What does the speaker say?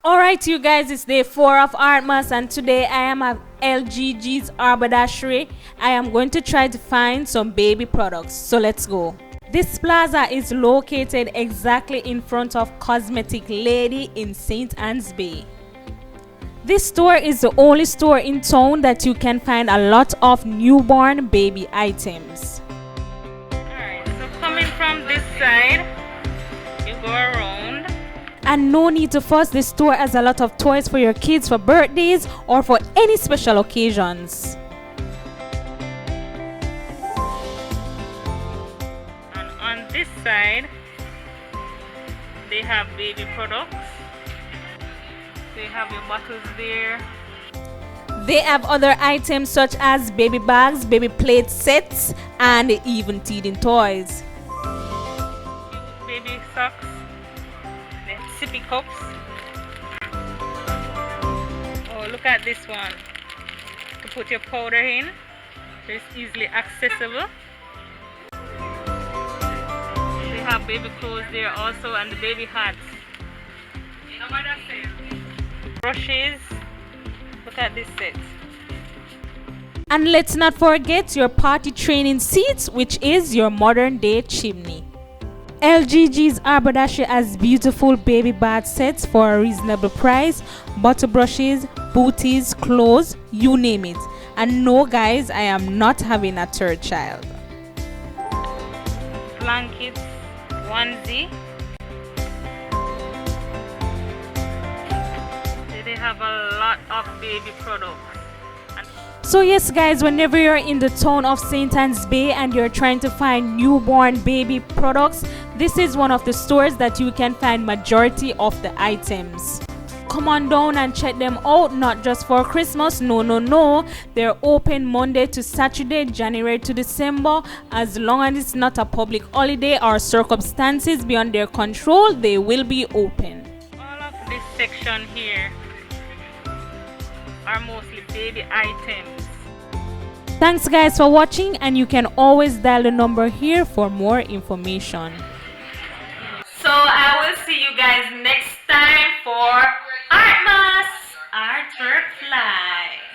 Alright you guys, it's day 4 of Artmas and today I am at LGG's Harberdashery. I am going to try to find some baby products, so let's go. This plaza is located exactly in front of Cosmetic Lady in St. Anne's Bay. This store is the only store in town that you can find a lot of newborn baby items. Alright, so coming from this side, you go around. And no need to fuss, this store has a lot of toys for your kids for birthdays or for any special occasions. And on this side, they have baby products. They have your bottles there. They have other items such as baby bags, baby plate sets, and even teething toys. Baby socks, the sippy cups. Oh, look at this one. To put your powder in. It's easily accessible. They have baby clothes there also and the baby hats. You know what I'm saying? Brushes. Look at this set. And let's not forget your party training seats, which is your modern day chimney. LGG's Harberdashery has beautiful baby bath sets for a reasonable price. Bottle brushes, booties, clothes, you name it. And no guys, I am not having a third child. Blankets, onesie. They have a lot of baby products. So yes guys, whenever you're in the town of St. Anne's Bay and you're trying to find newborn baby products, this is one of the stores that you can find majority of the items. Come on down and check them out, not just for Christmas, no. They're open Monday to Saturday, January to December. As long as it's not a public holiday or circumstances beyond their control, they will be open. All of this section here are mostly baby items. Thanks guys for watching, and you can always dial the number here for more information. So I will see you guys next time for Artmas, Art Fly.